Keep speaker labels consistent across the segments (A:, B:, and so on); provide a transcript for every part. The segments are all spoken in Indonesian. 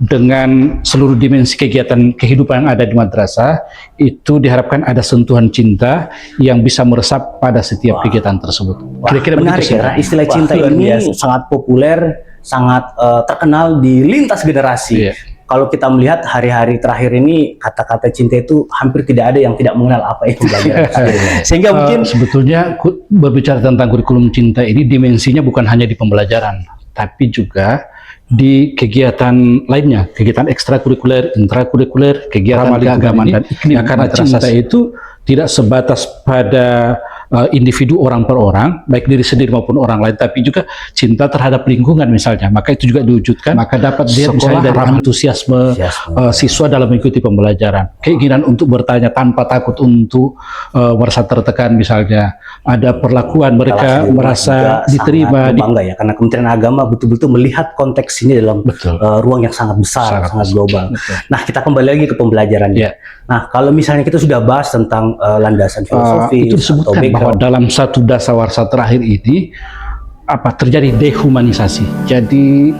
A: dengan seluruh dimensi kegiatan kehidupan yang ada di madrasah, itu diharapkan ada sentuhan cinta yang bisa meresap pada setiap kegiatan tersebut. Kira-kira
B: menarik
A: begitu,
B: karena istilah cinta ini sangat populer, sangat terkenal di lintas generasi. Kalau kita melihat hari-hari terakhir ini, kata-kata cinta itu hampir tidak ada yang tidak mengenal apa itu pelajaran. Sehingga mungkin
A: sebetulnya berbicara tentang kurikulum cinta ini dimensinya bukan hanya di pembelajaran, tapi juga di kegiatan lainnya, kegiatan ekstrakurikuler, intrakurikuler, kegiatan keagamaan dan iklim. Ya, karena cinta itu tidak sebatas pada individu orang per orang, baik diri sendiri maupun orang lain, tapi juga cinta terhadap lingkungan misalnya. Maka itu juga diwujudkan. Maka dapat dia misalnya dari antusiasme siswa dalam mengikuti pembelajaran, keinginan untuk bertanya tanpa takut untuk merasa tertekan misalnya. Ada perlakuan mereka merasa diterima.
B: Bangga ya, karena Kementerian Agama betul-betul melihat konteks ini dalam ruang yang sangat besar, sangat global. Nah, kita kembali lagi ke pembelajaran. Nah, kalau misalnya kita sudah bahas tentang landasan filosofi,
A: itu disebutkan bahwa dalam satu dasawarsa terakhir ini terjadi dehumanisasi. Jadi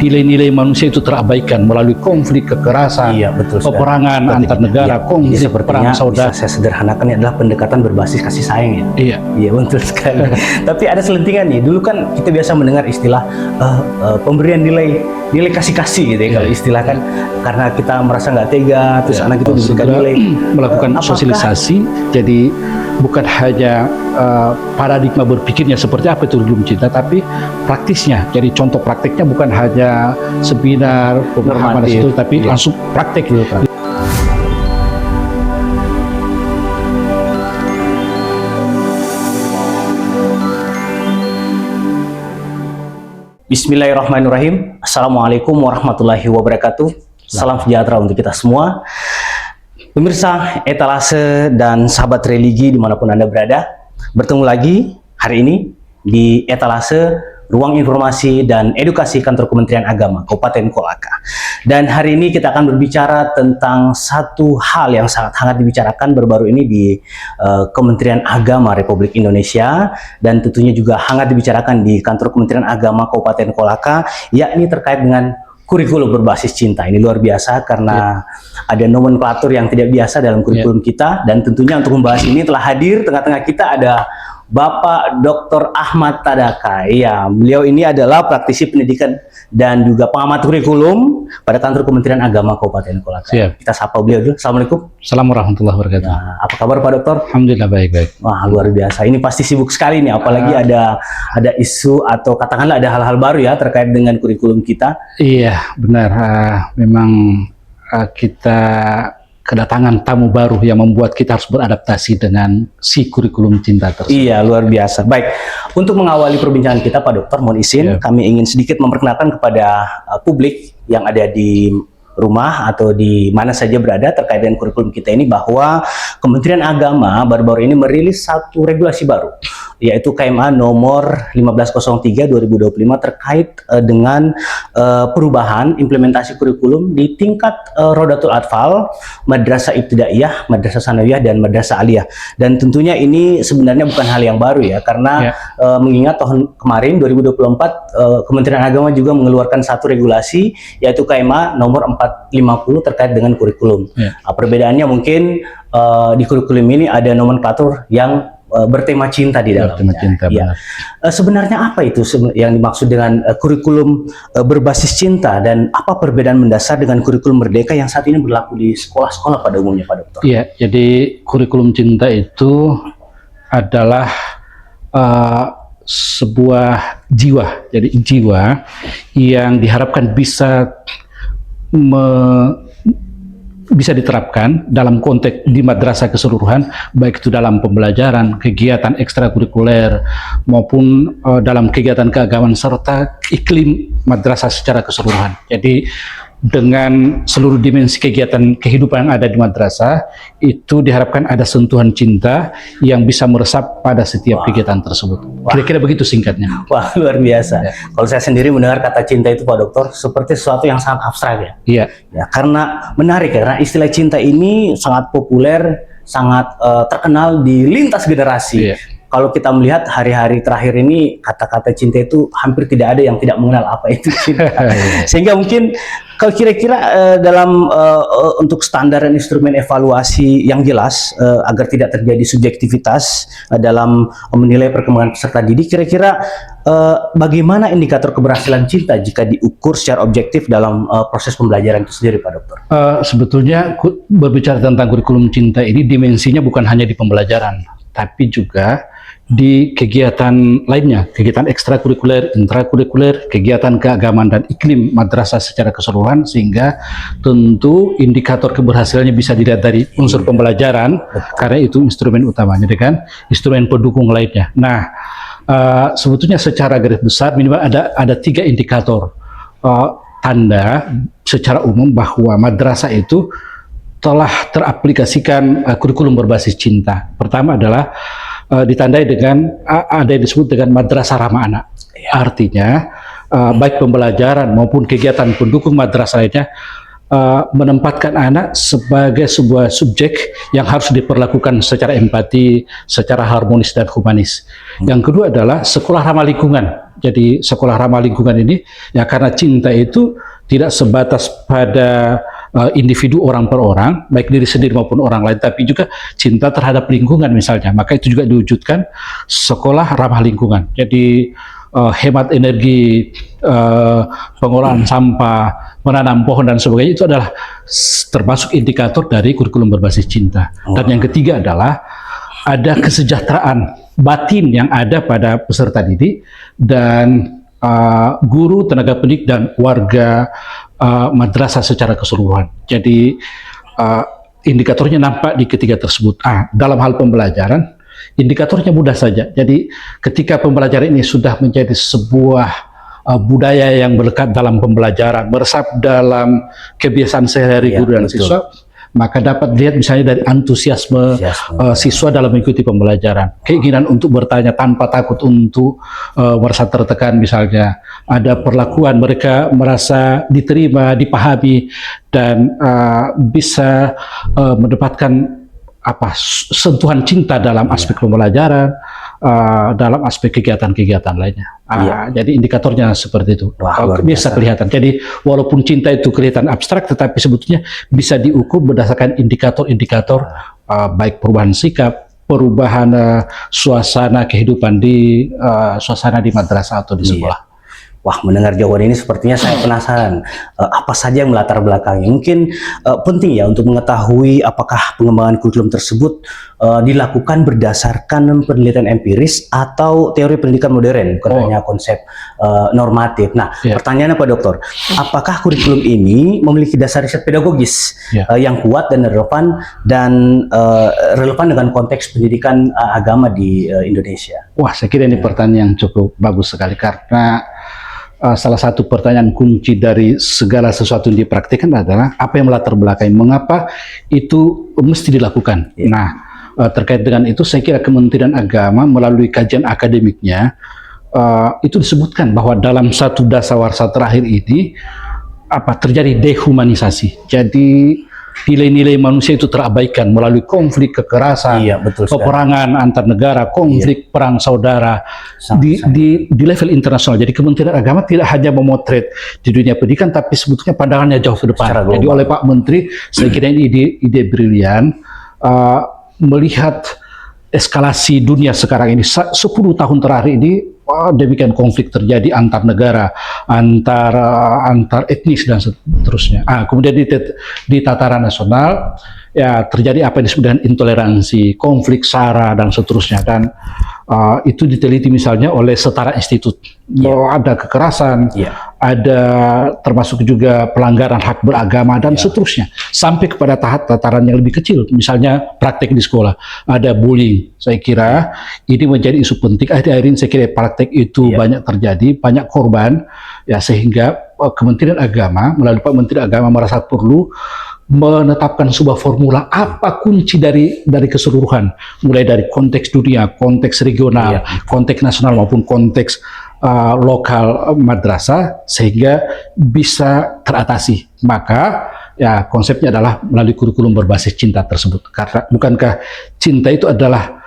A: nilai-nilai manusia itu terabaikan melalui konflik, kekerasan, peperangan antar negara, konflik, perang saudara.
B: Bisa saya sederhanakan, ini adalah pendekatan berbasis kasih sayang ya. Iya betul sekali. Tapi ada selentingan nih. Dulu kan kita biasa mendengar istilah pemberian nilai kasih-kasih gitu ya, kalau istilah kan, karena kita merasa nggak tega, terus anak itu diberikan nilai.
A: Melakukan sosialisasi, jadi bukan hanya paradigma berpikirnya seperti apa itu kurikulum cinta, tapi praktisnya. Jadi contoh prakteknya bukan hanya seminar pemahaman itu, tapi langsung praktek gitu kan.
B: Bismillahirrahmanirrahim. Assalamualaikum warahmatullahi wabarakatuh. Salam sejahtera untuk kita semua. Pemirsa Etalase dan sahabat religi dimanapun Anda berada, bertemu lagi hari ini di Etalase, Ruang Informasi dan Edukasi Kantor Kementerian Agama Kabupaten Kolaka. Dan hari ini kita akan berbicara tentang satu hal yang sangat hangat dibicarakan baru-baru ini di Kementerian Agama Republik Indonesia, dan tentunya juga hangat dibicarakan di Kantor Kementerian Agama Kabupaten Kolaka, yakni terkait dengan kurikulum berbasis cinta. Ini luar biasa karena ada nomenklatur yang tidak biasa dalam kurikulum kita, dan tentunya untuk membahas ini telah hadir tengah-tengah kita ada Bapak Dr. Ahmad Tadaka. Ya, beliau ini adalah praktisi pendidikan dan juga pengamat kurikulum pada Kantor Kementerian Agama Kabupaten Kolaka. Kita sapa beliau dulu. Assalamualaikum.
A: Assalamualaikum warahmatullahi wabarakatuh.
B: Nah, apa kabar Pak Dokter?
A: Alhamdulillah baik-baik.
B: Wah, luar biasa. Ini pasti sibuk sekali nih, apalagi ada isu atau katakanlah ada hal-hal baru ya terkait dengan kurikulum kita.
A: Iya, benar. Memang kita kedatangan tamu baru yang membuat kita harus beradaptasi dengan si kurikulum cinta tersebut.
B: Iya, luar biasa. Baik, untuk mengawali perbincangan kita Pak Dokter, mohon izin kami ingin sedikit memperkenalkan kepada publik yang ada di rumah atau di mana saja berada terkait dengan kurikulum kita ini, bahwa Kementerian Agama baru-baru ini merilis satu regulasi baru, yaitu KMA nomor 1503/2025 terkait dengan perubahan implementasi kurikulum di tingkat Rodatul Atfal, Madrasah Ibtidaiyah, Madrasah Sanawiyah, dan Madrasah Aliyah. Dan tentunya ini sebenarnya bukan hal yang baru ya, karena mengingat tahun kemarin 2024 Kementerian Agama juga mengeluarkan satu regulasi, yaitu KMA nomor 450 terkait dengan kurikulum. Perbedaannya mungkin di kurikulum ini ada nomenklatur yang bertema cinta di dalamnya. Sebenarnya apa itu yang dimaksud dengan kurikulum berbasis cinta, dan apa perbedaan mendasar dengan kurikulum merdeka yang saat ini berlaku di sekolah-sekolah pada umumnya Pak Dokter?
A: Iya, jadi kurikulum cinta itu adalah sebuah jiwa, jadi jiwa yang diharapkan bisa diterapkan dalam konteks di madrasah keseluruhan, baik itu dalam pembelajaran, kegiatan ekstrakurikuler, maupun dalam kegiatan keagamaan serta iklim madrasah secara keseluruhan. Jadi dengan seluruh dimensi kegiatan kehidupan yang ada di madrasah, itu diharapkan ada sentuhan cinta yang bisa meresap pada setiap kegiatan tersebut. Kira-kira begitu singkatnya.
B: Wah, luar biasa. Kalau saya sendiri mendengar kata cinta itu Pak Dokter seperti sesuatu yang sangat abstrak ya.
A: Iya.
B: Ya, karena menarik ya, karena istilah cinta ini sangat populer, sangat terkenal di lintas generasi. kalau kita melihat hari-hari terakhir ini kata-kata cinta itu hampir tidak ada yang tidak mengenal apa itu cinta. Sehingga mungkin kalau kira-kira dalam untuk standar dan instrumen evaluasi yang jelas agar tidak terjadi subjektivitas dalam menilai perkembangan peserta didik, kira-kira bagaimana indikator keberhasilan cinta jika diukur secara objektif dalam proses pembelajaran itu sendiri, Pak Dokter?
A: Sebetulnya berbicara tentang kurikulum cinta ini dimensinya bukan hanya di pembelajaran, tapi juga di kegiatan lainnya, kegiatan ekstrakurikuler, intrakurikuler, kegiatan keagamaan dan iklim madrasah secara keseluruhan, sehingga tentu indikator keberhasilannya bisa dilihat dari unsur pembelajaran, karena itu instrumen utamanya, kan? Instrumen pendukung lainnya. Nah, sebetulnya secara garis besar minimal ada 3 indikator tanda secara umum bahwa madrasah itu telah teraplikasikan kurikulum berbasis cinta. Pertama adalah ditandai dengan ada yang disebut dengan madrasah ramah anak. Artinya baik pembelajaran maupun kegiatan pendukung madrasah lainnya menempatkan anak sebagai sebuah subjek yang harus diperlakukan secara empati, secara harmonis dan humanis. Yang kedua adalah sekolah ramah lingkungan. Jadi sekolah ramah lingkungan ini ya karena cinta itu tidak sebatas pada individu orang per orang, baik diri sendiri maupun orang lain, tapi juga cinta terhadap lingkungan misalnya. Maka itu juga diwujudkan sekolah ramah lingkungan. Jadi hemat energi, pengolahan sampah, menanam pohon dan sebagainya itu adalah termasuk indikator dari kurikulum berbasis cinta. Dan yang ketiga adalah ada kesejahteraan batin yang ada pada peserta didik dan guru, tenaga pendidik dan warga madrasah secara keseluruhan. Jadi indikatornya nampak di ketiga tersebut. Dalam hal pembelajaran, indikatornya mudah saja. Jadi ketika pembelajaran ini sudah menjadi sebuah budaya yang melekat dalam pembelajaran, meresap dalam kebiasaan sehari-hari guru dan siswa, maka dapat dilihat misalnya dari antusiasme siswa dalam mengikuti pembelajaran, keinginan untuk bertanya tanpa takut untuk merasa tertekan misalnya, ada perlakuan mereka merasa diterima, dipahami dan bisa mendapatkan sentuhan cinta dalam aspek pembelajaran, dalam aspek kegiatan-kegiatan lainnya. Jadi indikatornya seperti itu. Bisa kelihatan. Jadi walaupun cinta itu kelihatan abstrak, tetapi sebetulnya bisa diukur berdasarkan indikator-indikator baik perubahan sikap, perubahan suasana kehidupan di suasana di madrasah atau di sekolah.
B: Wah, mendengar jawaban ini sepertinya saya penasaran apa saja yang melatar belakangnya. Mungkin penting ya untuk mengetahui apakah pengembangan kurikulum tersebut dilakukan berdasarkan penelitian empiris atau teori pendidikan modern, bukan hanya konsep normatif. Nah, pertanyaannya Pak Dokter, apakah kurikulum ini memiliki dasar riset pedagogis yang kuat dan relevan dengan konteks pendidikan agama di Indonesia?
A: Wah, saya kira ini pertanyaan yang cukup bagus sekali, karena salah satu pertanyaan kunci dari segala sesuatu yang dipraktikkan adalah apa yang melatar belakangi, mengapa itu mesti dilakukan. Nah, terkait dengan itu saya kira Kementerian Agama melalui kajian akademiknya itu disebutkan bahwa dalam satu dasawarsa terakhir ini terjadi dehumanisasi. Jadi nilai-nilai manusia itu terabaikan melalui konflik kekerasan, peperangan antar negara, konflik perang saudara di level internasional. Jadi Kementerian Agama tidak hanya memotret di dunia pendidikan, tapi sebetulnya pandangannya jauh ke depan. Jadi oleh Pak Menteri, saya kira ini ide brilian melihat eskalasi dunia sekarang ini 10 tahun terakhir ini. Demikian konflik terjadi antar negara, antar etnis dan seterusnya. Kemudian di tataran nasional ya terjadi apa yang disebut dengan intoleransi, konflik SARA dan seterusnya, dan itu diteliti misalnya oleh Setara Institut bahwa ada kekerasan, ada termasuk juga pelanggaran hak beragama dan seterusnya, sampai kepada tataran yang lebih kecil, misalnya praktek di sekolah, ada bullying. Saya kira ini menjadi isu penting. Akhir-akhir ini saya kira praktek itu banyak terjadi, banyak korban, ya sehingga Kementerian Agama melalui Pak Menteri Agama merasa perlu menetapkan sebuah formula apa kunci dari keseluruhan, mulai dari konteks dunia, konteks regional, konteks nasional maupun konteks lokal madrasah, sehingga bisa teratasi. Maka ya konsepnya adalah melalui kurikulum berbasis cinta tersebut. Karena bukankah cinta itu adalah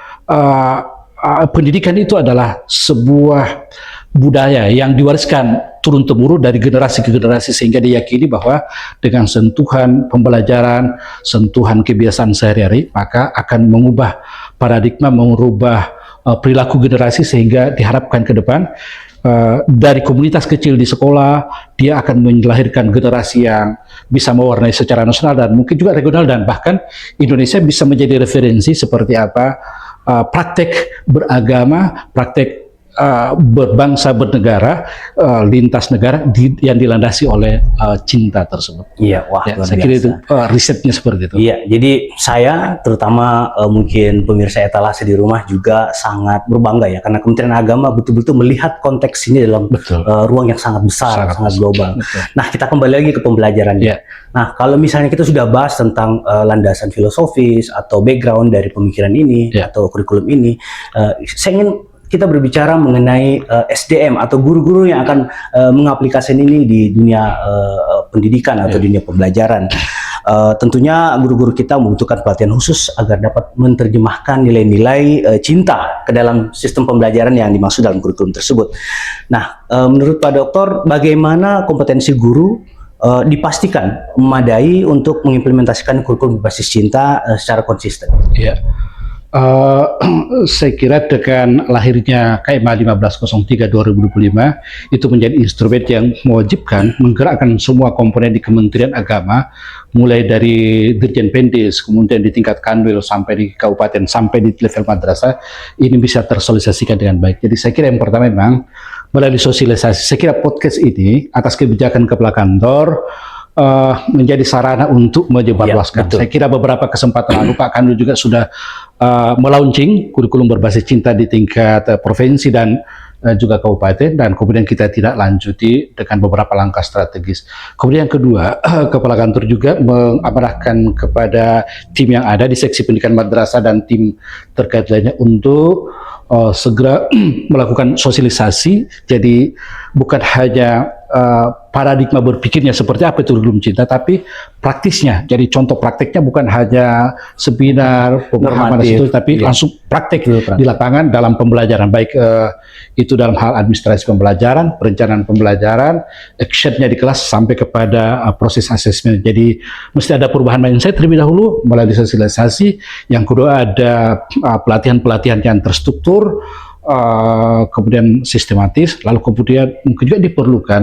A: pendidikan itu adalah sebuah budaya yang diwariskan turun-temurun dari generasi ke generasi, sehingga diyakini bahwa dengan sentuhan pembelajaran, sentuhan kebiasaan sehari-hari, maka akan mengubah paradigma, mengubah perilaku generasi, sehingga diharapkan ke depan dari komunitas kecil di sekolah dia akan melahirkan generasi yang bisa mewarnai secara nasional dan mungkin juga regional, dan bahkan Indonesia bisa menjadi referensi seperti apa praktek beragama, praktek berbangsa, bernegara, lintas negara yang dilandasi oleh cinta tersebut.
B: Iya, wah,
A: Ya,
B: luar
A: saya kira
B: biasa.
A: itu risetnya seperti itu.
B: Iya, jadi saya terutama mungkin pemirsa etalase di rumah juga sangat berbangga ya, karena Kementerian Agama betul-betul melihat konteks ini dalam
A: Betul.
B: ruang yang sangat besar, sangat global.
A: Betul.
B: Nah, kita kembali lagi ke pembelajarannya.
A: Ya.
B: Nah, kalau misalnya kita sudah bahas tentang landasan filosofis atau background dari pemikiran ini
A: Ya.
B: atau kurikulum ini, saya ingin kita berbicara mengenai SDM atau guru-guru yang akan mengaplikasikan ini di dunia pendidikan atau dunia pembelajaran. Tentunya guru-guru kita membutuhkan pelatihan khusus agar dapat menerjemahkan nilai-nilai cinta ke dalam sistem pembelajaran yang dimaksud dalam kurikulum tersebut. Nah, menurut Pak Doktor, bagaimana kompetensi guru dipastikan memadai untuk mengimplementasikan kurikulum berbasis cinta secara konsisten?
A: Ya. Saya kira dengan lahirnya KMA 1503 2025 itu menjadi instrumen yang mewajibkan menggerakkan semua komponen di Kementerian Agama, mulai dari Dirjen Pendes, kemudian di tingkat kanwil sampai di kabupaten, sampai di level madrasah, ini bisa tersosialisasikan dengan baik. Jadi saya kira yang pertama memang melalui sosialisasi. Saya kira podcast ini atas kebijakan Kepala Kantor menjadi sarana untuk menyebarluaskan.
B: Ya,
A: saya kira beberapa kesempatan lalu Pak Kanwil juga sudah melaunching kurikulum berbasis cinta di tingkat provinsi dan juga kabupaten, dan kemudian kita tidak lanjuti dengan beberapa langkah strategis. Kemudian yang kedua, Kepala Kantor juga mengamanahkan kepada tim yang ada di seksi pendidikan madrasah dan tim terkait lainnya untuk segera melakukan sosialisasi. Jadi bukan hanya paradigma berpikirnya seperti apa itu kurikulum cinta, tapi praktisnya. Jadi contoh prakteknya bukan hanya seminar pemahaman itu, tapi langsung praktek di lapangan dalam pembelajaran, baik itu dalam hal administrasi pembelajaran, perencanaan pembelajaran, actionnya di kelas sampai kepada proses asesmen. Jadi mesti ada perubahan mindset terlebih dahulu melalui sosialisasi. Yang kedua ada pelatihan-pelatihan yang terstruktur, kemudian sistematis, lalu kemudian mungkin juga diperlukan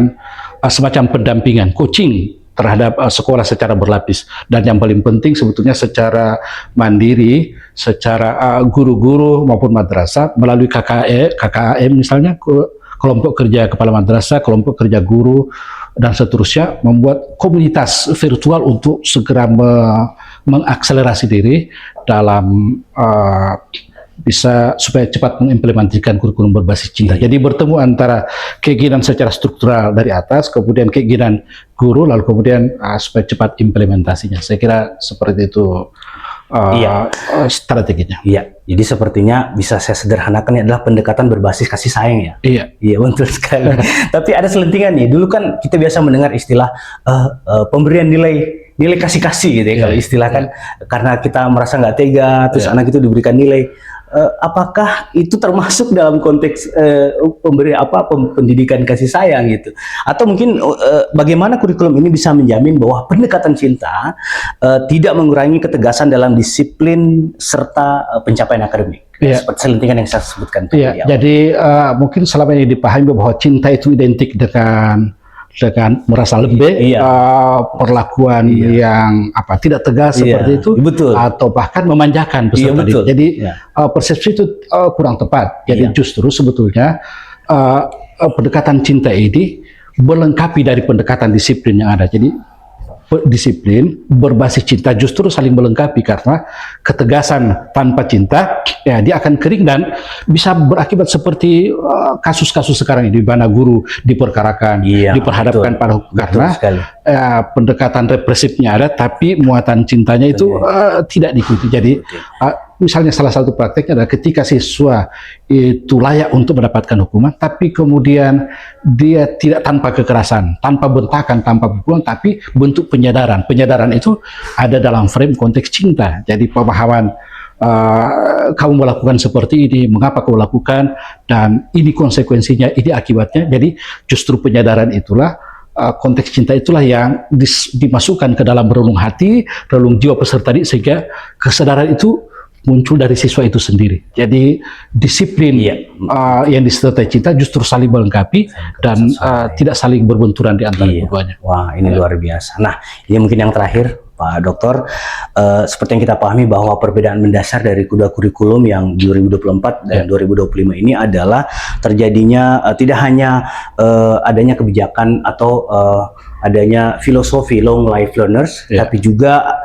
A: semacam pendampingan, coaching terhadap sekolah secara berlapis, dan yang paling penting sebetulnya secara mandiri, secara guru-guru maupun madrasah melalui KKM misalnya, kelompok kerja kepala madrasah, kelompok kerja guru, dan seterusnya, membuat komunitas virtual untuk segera mengakselerasi diri dalam bisa supaya cepat mengimplementasikan kurikulum berbasis cinta. Jadi bertemu antara keinginan secara struktural dari atas, kemudian keinginan guru, lalu kemudian supaya cepat implementasinya. Saya kira seperti itu strateginya.
B: Iya, jadi sepertinya bisa saya sederhanakan, adalah pendekatan berbasis kasih sayang ya.
A: Iya,
B: iya betul sekali. Tapi ada selentingan nih. Dulu kan kita biasa mendengar istilah pemberian nilai kasih-kasih gitu ya, kalau istilah kan, karena kita merasa nggak tega, terus anak itu diberikan nilai. Apakah itu termasuk dalam konteks pendidikan kasih sayang gitu? Atau mungkin bagaimana kurikulum ini bisa menjamin bahwa pendekatan cinta tidak mengurangi ketegasan dalam disiplin serta pencapaian akademik? Seperti selentingan yang saya sebutkan tadi.
A: Jadi mungkin selama ini dipahami bahwa cinta itu identik dengan merasa lebih, perlakuan yang tidak tegas seperti itu, atau bahkan memanjakan peserta didik. Jadi persepsi itu kurang tepat. Jadi justru sebetulnya pendekatan cinta ini melengkapi dari pendekatan disiplin yang ada. Jadi disiplin berbasis cinta justru saling melengkapi, karena ketegasan tanpa cinta ya dia akan kering dan bisa berakibat seperti kasus-kasus sekarang ini, di mana guru diperkarakan, diperhadapkan pada hukum karena pendekatan represifnya ada, tapi muatan cintanya itu tidak diikuti. Jadi misalnya salah satu prakteknya adalah ketika siswa itu layak untuk mendapatkan hukuman, tapi kemudian dia tidak tanpa kekerasan, tanpa bentakan, tanpa pukulan, tapi bentuk penyadaran. Penyadaran itu ada dalam frame konteks cinta. Jadi pemahaman kamu melakukan seperti ini, mengapa kamu lakukan, dan ini konsekuensinya, ini akibatnya. Jadi justru penyadaran itulah, konteks cinta itulah yang dimasukkan ke dalam relung hati, relung jiwa peserta didik, sehingga kesadaran itu muncul dari siswa itu sendiri. Jadi disiplin yang disertai cinta justru saling melengkapi dan tidak saling berbenturan di antara keduanya.
B: Wah, ini luar biasa. Nah, ini mungkin yang terakhir, Pak Dokter. Seperti yang kita pahami bahwa perbedaan mendasar dari kedua kurikulum yang 2024 dan 2025 ini adalah terjadinya tidak hanya adanya kebijakan atau adanya filosofi long life learners, tapi juga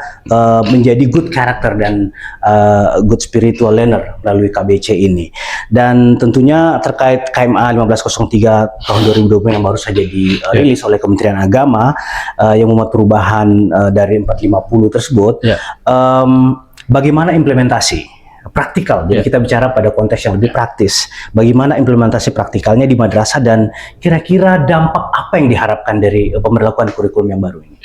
B: menjadi good character dan good spiritual learner melalui KBC ini. Dan tentunya terkait KMA 1503 tahun 2020 yang baru saja dirilis oleh Kementerian Agama yang memuat perubahan dari 450 tersebut, bagaimana implementasi praktikal? Jadi kita bicara pada konteks yang lebih praktis. Bagaimana implementasi praktikalnya di madrasah dan kira-kira dampak apa yang diharapkan dari pemberlakuan kurikulum yang baru ini?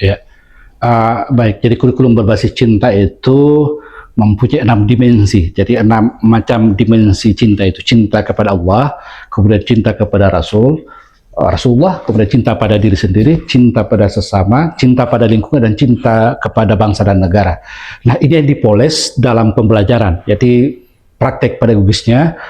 A: Baik, jadi kurikulum berbasis cinta itu mempunyai 6 dimensi. Jadi 6 macam dimensi cinta itu: cinta kepada Allah, kemudian cinta kepada Rasulullah, kemudian cinta pada diri sendiri, cinta pada sesama, cinta pada lingkungan, dan cinta kepada bangsa dan negara. Nah, ini yang dipoles dalam pembelajaran. Jadi praktek pedagogisnya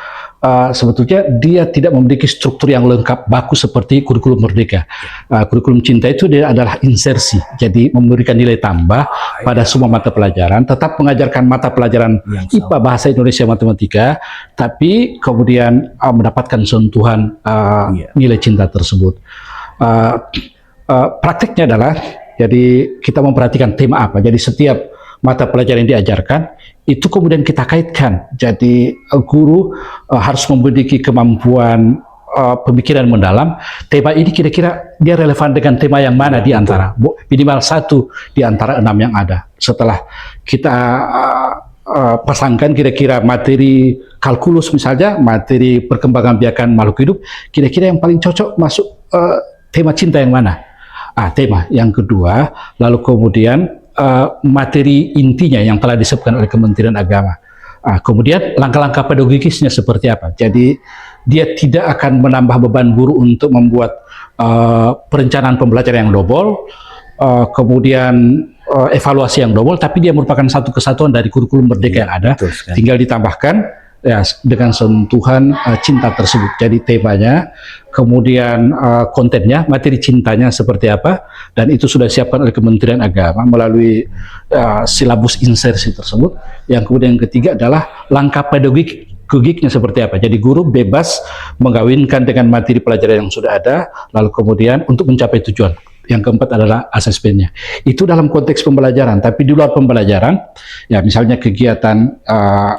A: sebetulnya dia tidak memiliki struktur yang lengkap baku seperti kurikulum Merdeka. Kurikulum cinta itu dia adalah insersi, jadi memberikan nilai tambah pada semua mata pelajaran, tetap mengajarkan mata pelajaran IPA, Bahasa Indonesia, Matematika, tapi kemudian mendapatkan sentuhan nilai cinta tersebut. Prakteknya adalah, jadi kita memperhatikan tema apa. Jadi setiap mata pelajaran yang diajarkan itu kemudian kita kaitkan. Jadi guru harus memiliki kemampuan pemikiran mendalam. Tema ini kira-kira dia relevan dengan tema yang mana di antara, minimal 1 di antara 6 yang ada. Setelah kita pasangkan kira-kira materi kalkulus misalnya, materi perkembangan biakan makhluk hidup, kira-kira yang paling cocok masuk tema cinta yang mana? Tema yang kedua, lalu kemudian materi intinya yang telah disebutkan oleh Kementerian Agama. Kemudian langkah-langkah pedagogisnya seperti apa. Jadi dia tidak akan menambah beban guru untuk membuat perencanaan pembelajaran yang double, kemudian evaluasi yang double, tapi dia merupakan satu kesatuan dari kurikulum Merdeka yang ada. Tinggal ditambahkan dengan sentuhan cinta tersebut. Jadi temanya, kemudian kontennya, materi cintanya seperti apa, dan itu sudah disiapkan oleh Kementerian Agama melalui silabus insersi tersebut. Yang kemudian yang ketiga adalah langkah pedagogiknya seperti apa. Jadi guru bebas mengawinkan dengan materi pelajaran yang sudah ada, lalu kemudian untuk mencapai tujuan. Yang keempat adalah asesmennya. Itu dalam konteks pembelajaran, tapi di luar pembelajaran, ya misalnya kegiatan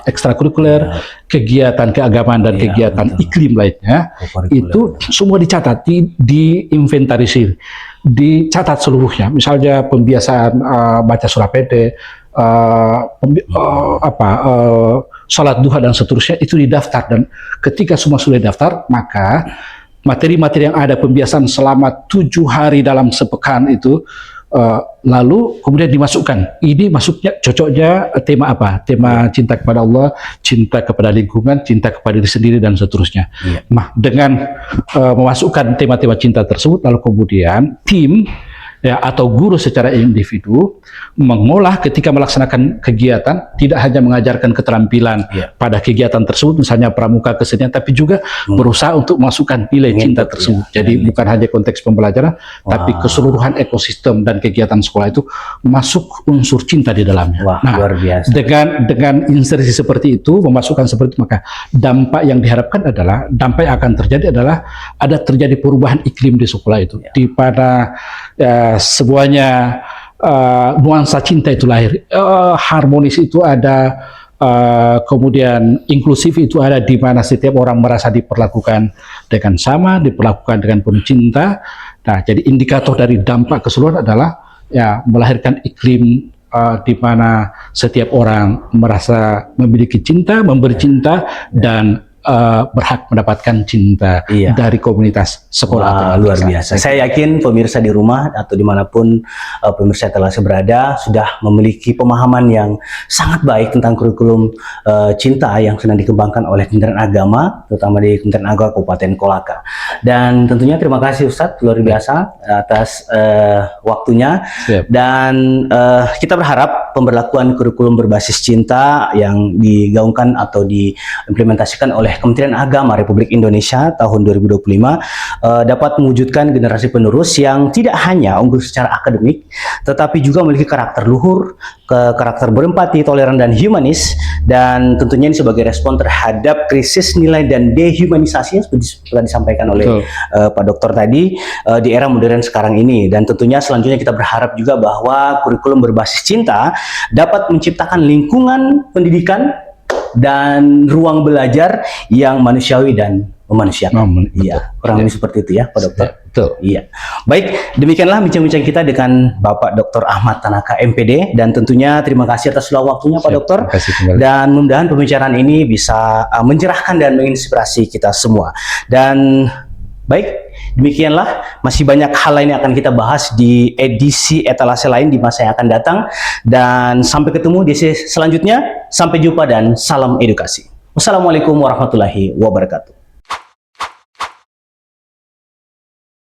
A: ekstrakurikuler, kegiatan keagamaan, dan kegiatan iklim lainnya, itu semua dicatat, diinventarisir, dicatat seluruhnya. Misalnya pembiasaan baca surah pendek, sholat duha dan seterusnya, itu didaftar. Dan ketika semua sudah didaftar, maka materi-materi yang ada, pembiasaan selama 7 hari dalam sepekan itu, lalu kemudian dimasukkan. Ini masuknya cocoknya tema apa? Tema cinta kepada Allah, cinta kepada lingkungan, cinta kepada diri sendiri, dan seterusnya. Nah, dengan memasukkan tema-tema cinta tersebut, lalu kemudian tim atau guru secara individu mengolah ketika melaksanakan kegiatan, tidak hanya mengajarkan keterampilan pada kegiatan tersebut, misalnya pramuka, kesenian, tapi juga berusaha untuk memasukkan nilai cinta tersebut. Jadi bukan hanya konteks pembelajaran, tapi keseluruhan ekosistem dan kegiatan sekolah itu masuk unsur cinta di dalamnya.
B: Luar biasa.
A: Dengan insersi seperti itu, memasukkan seperti itu, maka dampak yang diharapkan adalah, dampak yang akan terjadi adalah ada terjadi perubahan iklim di sekolah itu, di mana semuanya nuansa cinta itu lahir, harmonis itu ada, kemudian inklusif itu ada, di mana setiap orang merasa diperlakukan dengan sama, diperlakukan dengan penuh cinta. Nah, jadi indikator dari dampak keseluruhan adalah melahirkan iklim di mana setiap orang merasa memiliki cinta, memberi cinta, dan berhak mendapatkan cinta
B: Iya.
A: dari komunitas sekolah.
B: Wah,
A: atau
B: luar
A: madrasah.
B: biasa. Saya yakin pemirsa di rumah atau dimanapun pemirsa telah berada sudah memiliki pemahaman yang sangat baik tentang kurikulum cinta yang sedang dikembangkan oleh Kementerian Agama, terutama di Kementerian Agama Kabupaten Kolaka. Dan tentunya terima kasih Ustadz, luar biasa atas waktunya.
A: Siap.
B: Dan kita berharap pemberlakuan kurikulum berbasis cinta yang digaungkan atau diimplementasikan oleh Kementerian Agama Republik Indonesia tahun 2025 dapat mewujudkan generasi penerus yang tidak hanya unggul secara akademik, tetapi juga memiliki karakter luhur, karakter berempati, toleran, dan humanis. Dan tentunya ini sebagai respon terhadap krisis nilai dan dehumanisasi yang sudah disampaikan oleh Pak Dokter tadi di era modern sekarang ini. Dan tentunya selanjutnya kita berharap juga bahwa kurikulum berbasis cinta dapat menciptakan lingkungan pendidikan dan ruang belajar yang manusiawi dan memanusiakan. Iya, kurang lebih seperti itu ya, Pak Dokter.
A: Betul.
B: Iya. Baik, demikianlah bincang-bincang kita dengan Bapak Dr. Ahmad Tanaka MPD, dan tentunya terima kasih atas waktunya Pak Dokter.
A: Terima kasih kembali.
B: Dan mudah-mudahan pembicaraan ini bisa mencerahkan dan menginspirasi kita semua. Dan baik, demikianlah, masih banyak hal lain yang akan kita bahas di edisi etalase lain di masa yang akan datang. Dan sampai ketemu di sesi selanjutnya. Sampai jumpa dan salam edukasi. Wassalamualaikum warahmatullahi wabarakatuh.